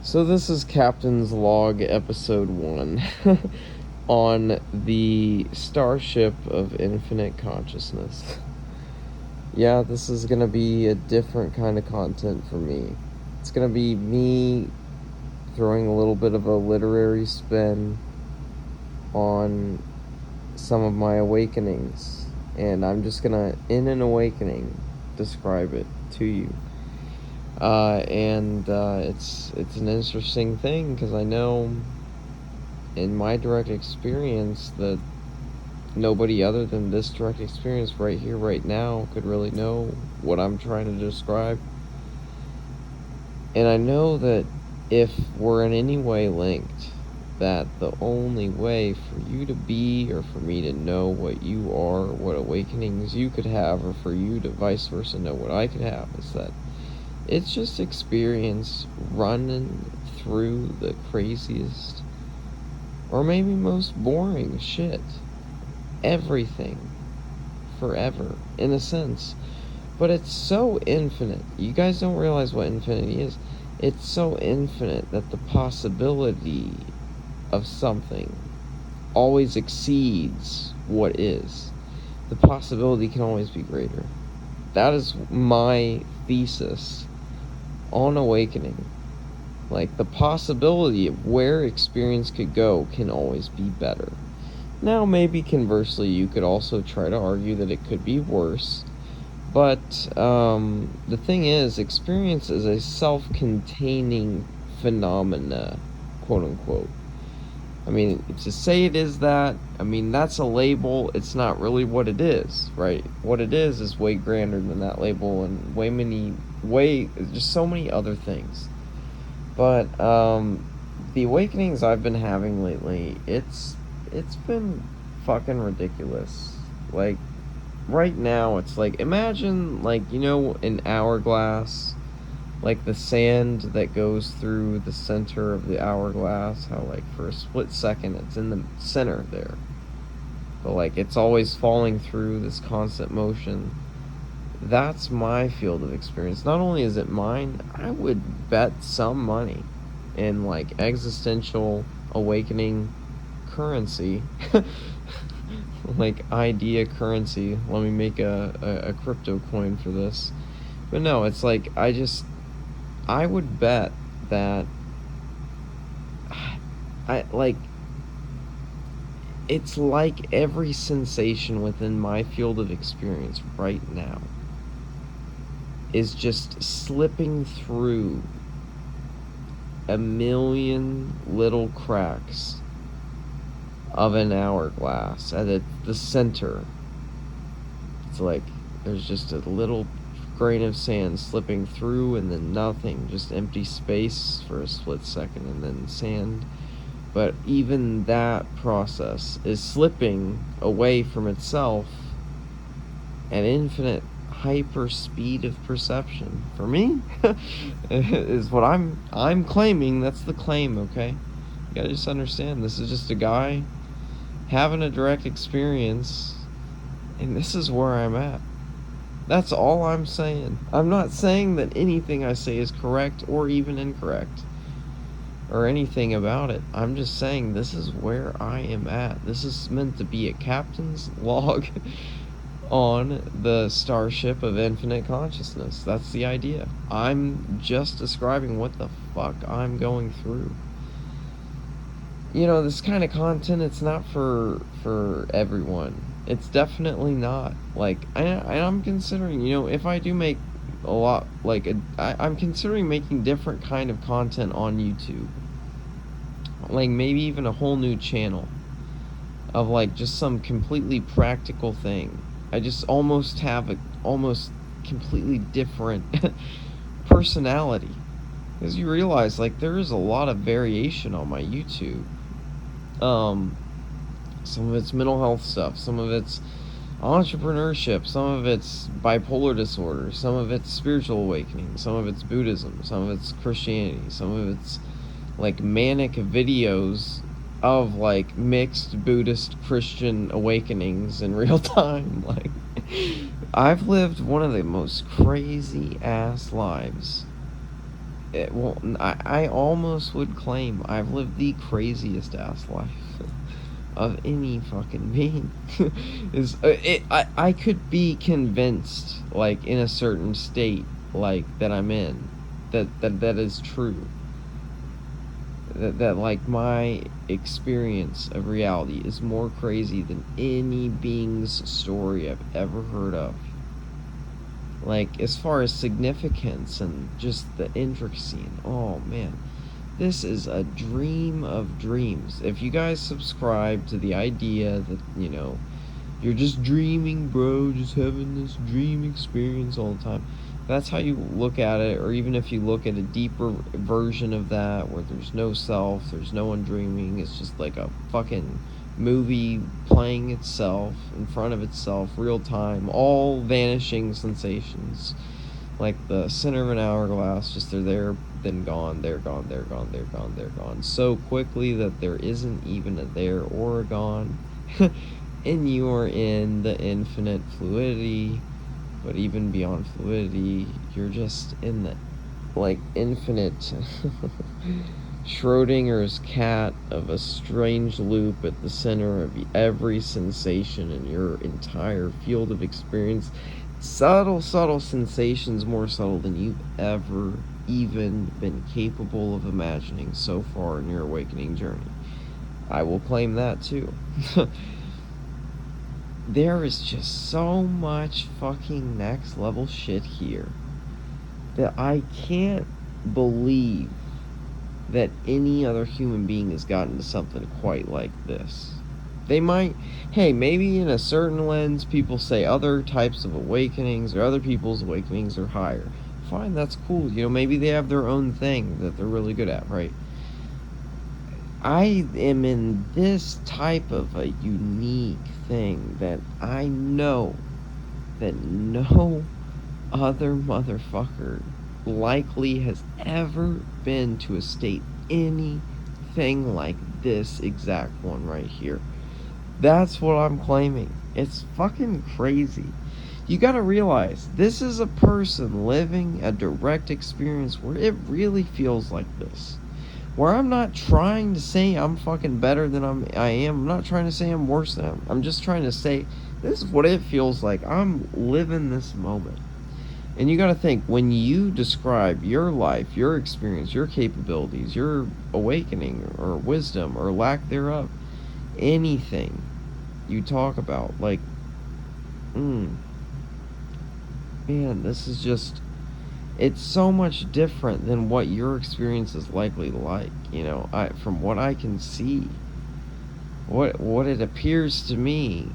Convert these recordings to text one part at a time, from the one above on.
So this is Captain's Log Episode 1 on the Starship of Infinite Consciousness. Yeah, this is going to be a different kind of content for me. It's going to be me throwing a little bit of a literary spin on some of my awakenings. And I'm just going to, in an awakening, describe it to you. It's an interesting thing because I know in my direct experience that nobody other than this direct experience right here, right now, could really know what I'm trying to describe. And I know that if we're in any way linked, that the only way for you to be or for me to know what you are, what awakenings you could have, or for you to vice versa know what I could have is that it's just experience running through the craziest or maybe most boring shit. Everything. Forever, in a sense. But it's so infinite. You guys don't realize what infinity is. It's so infinite that the possibility of something always exceeds what is. The possibility can always be greater. That is my thesis on awakening. Like, the possibility of where experience could go can always be better. Now, maybe conversely, you could also try to argue that it could be worse. But the thing is, experience is a self-containing phenomena, quote unquote. I mean, to say it is that, I mean, that's a label. It's not really what it is, right? What it is way grander than that label and just so many other things. But the awakenings I've been having lately, it's been fucking ridiculous. Like, right now, it's like, imagine, like, you know, an hourglass, like the sand that goes through the center of the hourglass, how, like, for a split second, it's in the center there. But, like, it's always falling through this constant motion. That's my field of experience. Not only is it mine, I would bet some money in, like, existential awakening currency. Like, idea currency. Let me make a crypto coin for this. But no, it's like, I would bet that it's like every sensation within my field of experience right now is just slipping through a million little cracks of an hourglass at the center. It's like there's just a little grain of sand slipping through and then nothing, just empty space for a split second and then sand. But even that process is slipping away from itself at infinite hyper speed of perception. For me, is what I'm claiming. That's the claim, okay? You gotta just understand, this is just a guy having a direct experience, and this is where I'm at. That's all I'm saying. I'm not saying that anything I say is correct or even incorrect or anything about it. I'm just saying this is where I am at. This is meant to be a captain's log on the Starship of Infinite Consciousness. That's the idea. I'm just describing what the fuck I'm going through. You know, this kind of content, it's not for everyone. It's definitely not. Like, I'm considering, you know, if I do make a lot, like, I'm considering making different kind of content on YouTube. Like, maybe even a whole new channel of, like, just some completely practical thing. I just almost have a almost completely different personality. Because you realize, like, there is a lot of variation on my YouTube. Some of it's mental health stuff, some of it's entrepreneurship, some of it's bipolar disorder, some of it's spiritual awakening, some of it's Buddhism, some of it's Christianity, some of it's like manic videos of like mixed Buddhist Christian awakenings in real time. Like, I've lived one of the most crazy ass lives well, I almost would claim I've lived the craziest ass life of any fucking being. I could be convinced, like, in a certain state, like, that I'm in, that is true. That like my experience of reality is more crazy than any being's story I've ever heard of. Like, as far as significance and just the intricacy, and oh man, this is a dream of dreams. If you guys subscribe to the idea that, you're just dreaming, bro, just having this dream experience all the time, that's how you look at it. Or even if you look at a deeper version of that, where there's no self, there's no one dreaming, it's just like a fucking movie playing itself in front of itself, real time, all vanishing sensations, like the center of an hourglass. Just they're there, then gone, they're gone, they're gone, they're gone, they're gone, so quickly that there isn't even a there or a gone. And you are in the infinite fluidity. But even beyond fluidity, you're just in the, like, infinite Schrodinger's cat of a strange loop at the center of every sensation in your entire field of experience. Subtle, subtle sensations, more subtle than you've ever even been capable of imagining so far in your awakening journey. I will claim that too. There is just so much fucking next level shit here that I can't believe that any other human being has gotten to something quite like this. They might, hey, maybe in a certain lens, people say other types of awakenings or other people's awakenings are higher. Fine, that's cool. Maybe they have their own thing that they're really good at, right? I am in this type of a unique thing that I know that no other motherfucker likely has ever been to a state anything like this exact one right here. That's what I'm claiming. It's fucking crazy. You gotta realize, this is a person living a direct experience where it really feels like this. Where I'm not trying to say I'm fucking better than I am. I'm not trying to say I'm worse than I'm just trying to say this is what it feels like. I'm living this moment. And you gotta think, when you describe your life, your experience, your capabilities, your awakening or wisdom or lack thereof, anything you talk about, like, man, this is just, it's so much different than what your experience is likely like. From what I can see, what it appears to me,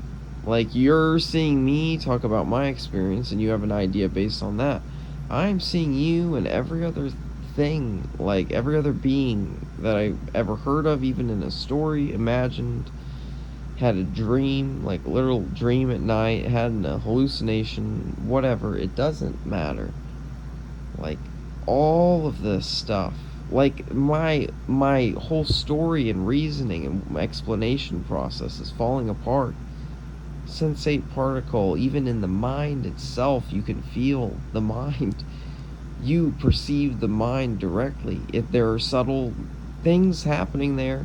like, you're seeing me talk about my experience and you have an idea based on that. I'm seeing you and every other thing, like every other being that I ever heard of, even in a story, imagined, had a dream, like literal dream at night, had a hallucination, whatever, it doesn't matter. Like, all of this stuff, like my whole story and reasoning and explanation process is falling apart. Sensate particle, even in the mind itself, you can feel the mind. You perceive the mind directly. If there are subtle things happening there,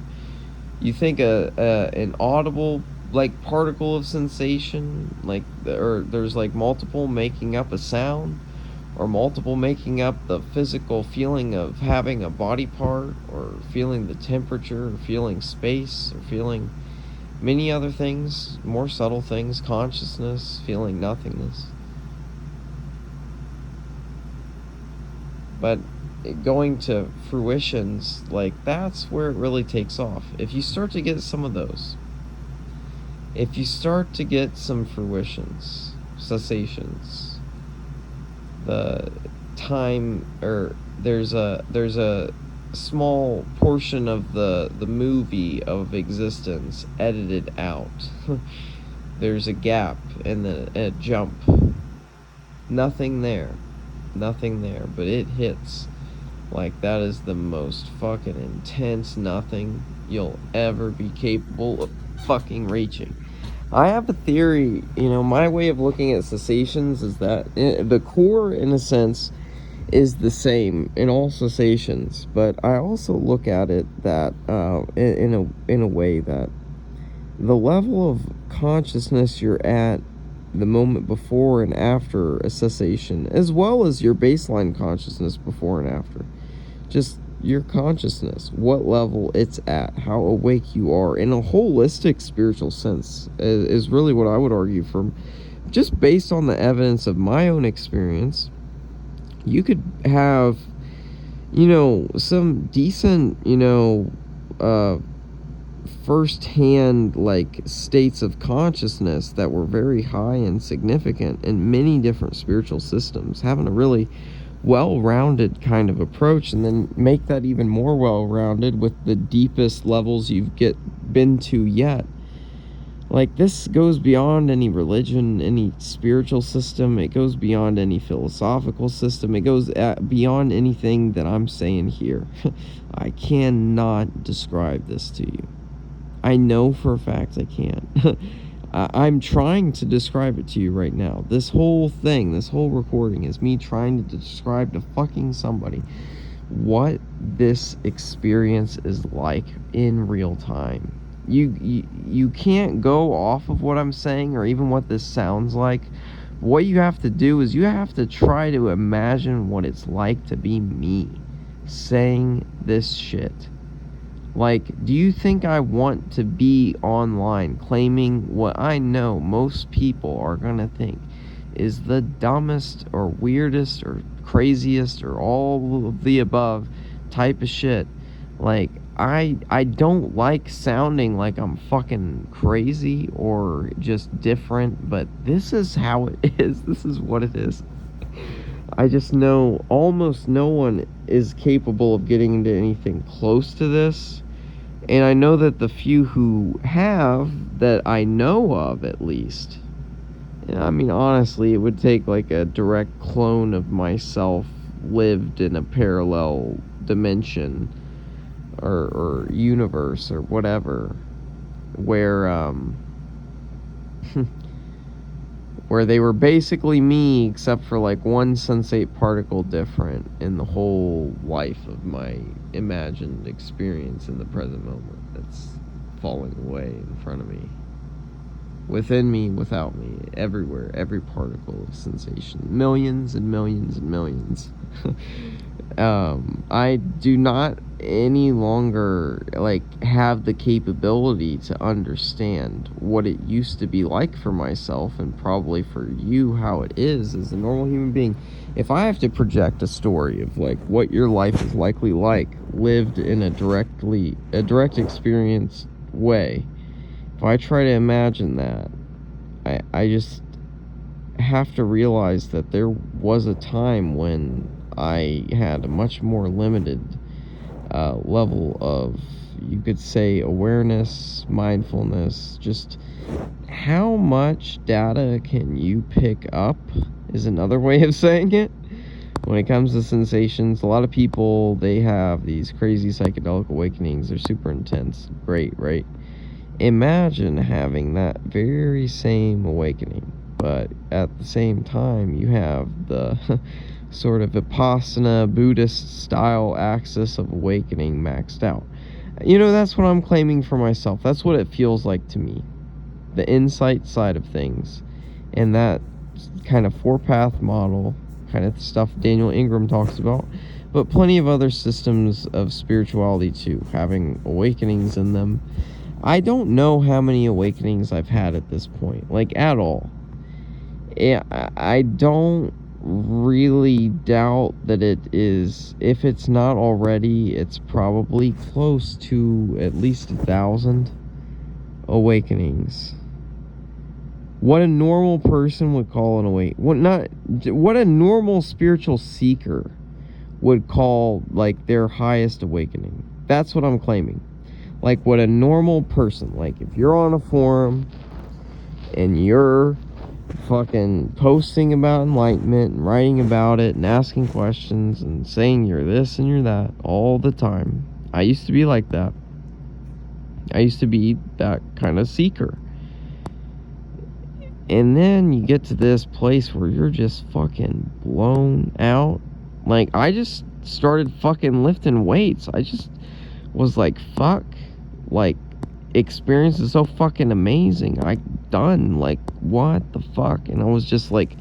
you think an audible, like, particle of sensation, like, or there's like multiple making up a sound, or multiple making up the physical feeling of having a body part, or feeling the temperature, or feeling space, or feeling many other things, more subtle things, consciousness, feeling nothingness. But going to fruitions, like, that's where it really takes off. If you start to get some of those, if you start to get some fruitions, cessations, the time, or there's a small portion of the movie of existence edited out. There's a gap and a jump. Nothing there, but it hits. Like, that is the most fucking intense nothing you'll ever be capable of fucking reaching. I have a theory, my way of looking at cessations is that the core, in a sense, is the same in all cessations, but I also look at it that in a way that the level of consciousness you're at the moment before and after a cessation, as well as your baseline consciousness before and after, just your consciousness, what level it's at, how awake you are in a holistic spiritual sense, is really what I would argue from just based on the evidence of my own experience. You could have, some decent, first-hand, like, states of consciousness that were very high and significant in many different spiritual systems, having a really well-rounded kind of approach, and then make that even more well-rounded with the deepest levels you've been to yet. Like, this goes beyond any religion, any spiritual system. It goes beyond any philosophical system. It goes beyond anything that I'm saying here. I cannot describe this to you. I know for a fact I can't. I'm trying to describe it to you right now. This whole thing, this whole recording is me trying to describe to fucking somebody what this experience is like in real time. You can't go off of what I'm saying or even what this sounds like. What you have to do is you have to try to imagine what it's like to be me saying this shit. Like, do you think I want to be online claiming what I know most people are gonna think is the dumbest or weirdest or craziest or all of the above type of shit? Like, I don't like sounding like I'm fucking crazy or just different, but this is how it is. This is what it is. I just know almost no one is capable of getting into anything close to this. And I know that the few who have, that I know of at least, I mean, honestly, it would take like a direct clone of myself lived in a parallel dimension or universe or whatever, where where they were basically me except for like one sensate particle different in the whole life of my imagined experience in the present moment that's falling away in front of me, within me, without me, everywhere, every particle of sensation, millions and millions and millions. I do not any longer like have the capability to understand what it used to be like for myself, and probably for you how it is as a normal human being. If I have to project a story of like what your life is likely like lived in a direct experience way, if I try to imagine that, I just have to realize that there was a time when I had a much more limited level of, you could say, awareness, mindfulness. Just how much data can you pick up is another way of saying it. When it comes to sensations, a lot of people, they have these crazy psychedelic awakenings. They're super intense. Great, right? Imagine having that very same awakening, but at the same time, you have the sort of Vipassana Buddhist style axis of awakening maxed out. That's what I'm claiming for myself. That's what it feels like to me. The insight side of things. And that kind of four-path model, kind of stuff Daniel Ingram talks about, but plenty of other systems of spirituality too, having awakenings in them. I don't know how many awakenings I've had at this point, like at all. I don't really doubt that it is. If it's not already, it's probably close to at least 1,000 awakenings. What a normal person would call an what a normal spiritual seeker would call like their highest awakening. That's what I'm claiming. Like what a normal person, like if you're on a forum and you're fucking posting about enlightenment and writing about it and asking questions and saying you're this and you're that all the time. I used to be like that. I used to be that kind of seeker. And then you get to this place where you're just fucking blown out Like, I just started fucking lifting weights. I just was like, fuck. Like, experience is so fucking amazing. I done. Like, what the fuck? And I was just like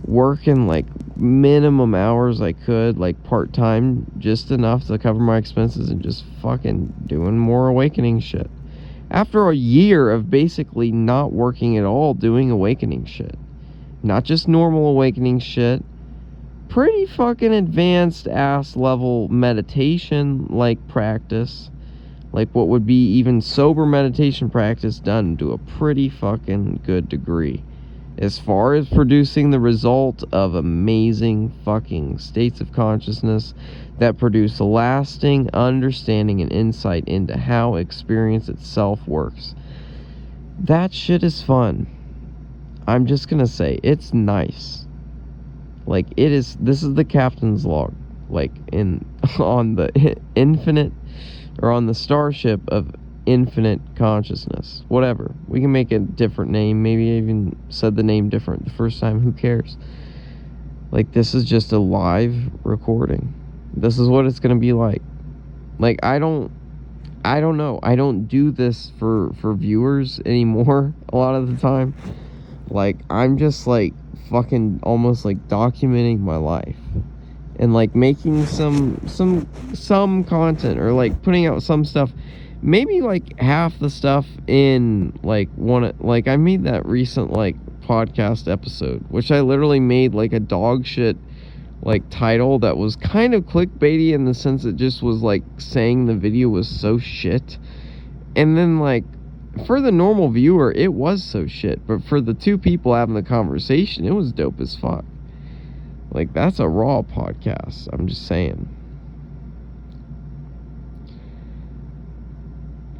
working like minimum hours I could, like part-time, just enough to cover my expenses, and just fucking doing more awakening shit. After a year of basically not working at all, doing awakening shit. Not just normal awakening shit. Pretty fucking advanced ass level meditation like practice. Like what would be even sober meditation practice done to a pretty fucking good degree. As far as producing the result of amazing fucking states of consciousness that produce a lasting understanding and insight into how experience itself works. That shit is fun. I'm just gonna say, it's nice. Like, it is, this is the captain's log. Like, on the infinite, or on the Starship of infinite consciousness. Whatever. We can make a different name. Maybe I even said the name different the first time. Who cares? Like, this is just a live recording. This is what it's gonna be like. Like, I don't know. I don't do this for viewers anymore a lot of the time. Like, I'm just like fucking almost like documenting my life. And like making some content, or like putting out some stuff. Maybe like half the stuff in like like I made that recent like podcast episode, which I literally made like a dog shit like title that was kind of clickbaity in the sense it just was like saying the video was so shit. And then like for the normal viewer it was so shit, but for the two people having the conversation it was dope as fuck. Like, that's a raw podcast. I'm just saying.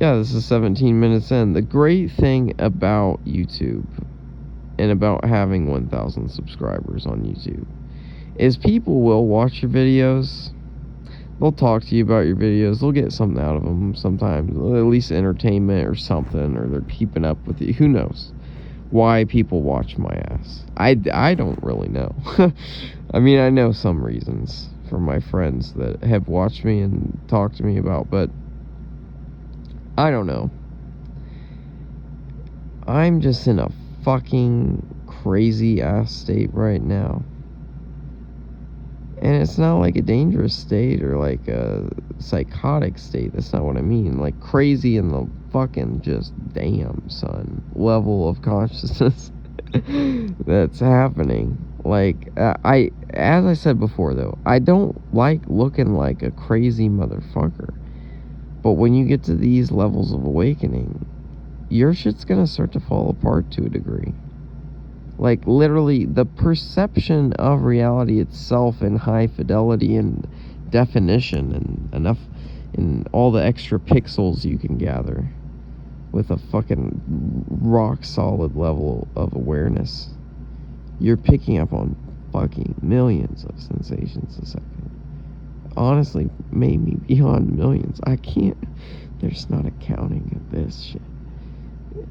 Yeah, this is 17 minutes in. The great thing about YouTube and about having 1,000 subscribers on YouTube is people will watch your videos. They'll talk to you about your videos. They'll get something out of them sometimes. At least entertainment or something. Or they're keeping up with you. Who knows why people watch my ass? I don't really know. I mean, I know some reasons from my friends that have watched me and talked to me about, but I don't know. I'm just in a fucking crazy ass state right now. And it's not like a dangerous state or like a psychotic state. That's not what I mean. Like crazy in the fucking just damn son level of consciousness that's happening. Like, as I said before though, I don't like looking like a crazy motherfucker. But when you get to these levels of awakening, your shit's gonna start to fall apart to a degree. Like, literally, the perception of reality itself in high fidelity and definition and enough, and all the extra pixels you can gather with a fucking rock solid level of awareness. You're picking up on fucking millions of sensations a second. Honestly, maybe beyond millions. I can't, there's not a counting of this shit.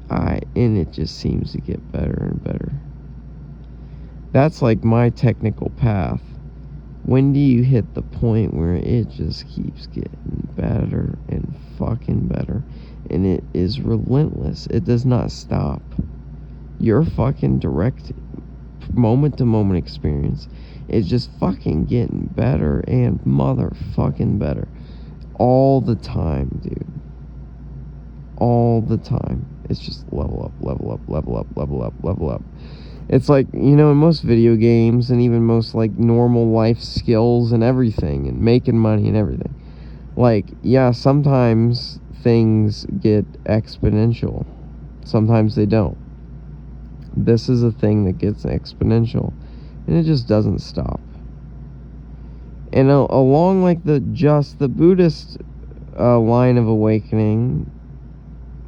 And it just seems to get better and better. That's like my technical path. When do you hit the point where it just keeps getting better and fucking better? And it is relentless. It does not stop. Your fucking direct moment-to-moment experience is just fucking getting better and motherfucking better. All the time, dude. All the time. It's just level up, level up, level up, level up, level up. It's like, you know, in most video games and even most like normal life skills and everything and making money and everything. Like, yeah, sometimes things get exponential. Sometimes they don't. This is a thing that gets exponential and it just doesn't stop. And along like the Buddhist line of awakening,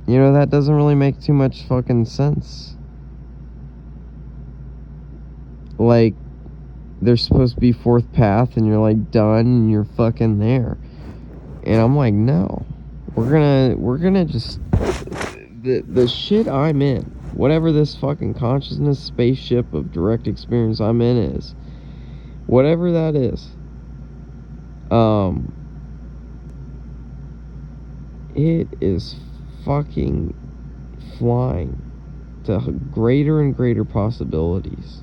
you know, that doesn't really make too much fucking sense. Like, there's supposed to be fourth path and you're like done and you're fucking there. And I'm like, no. We're gonna just the shit I'm in, whatever this fucking consciousness spaceship of direct experience I'm in is, whatever that is, Um, it is fucking flying to greater and greater possibilities.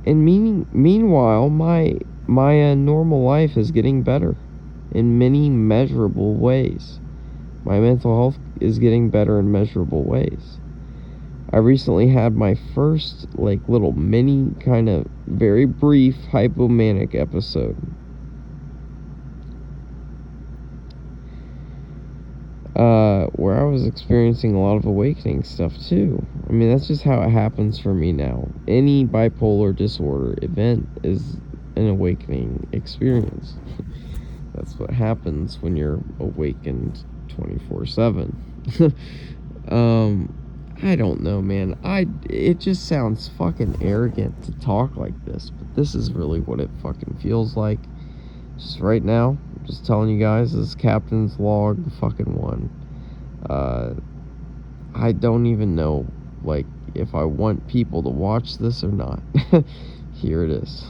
And meanwhile, my normal life is getting better in many measurable ways. My mental health is getting better in measurable ways. I recently had my first, like, little mini, kind of very brief hypomanic episode. Where I was experiencing a lot of awakening stuff too. I mean, that's just how it happens for me now. Any bipolar disorder event is an awakening experience. That's what happens when you're awakened 24/7. I don't know, man. It just sounds fucking arrogant to talk like this, but this is really what it fucking feels like. Just right now, I'm just telling you guys, this is Captain's Log fucking 1. I don't even know, like, if I want people to watch this or not. Here it is.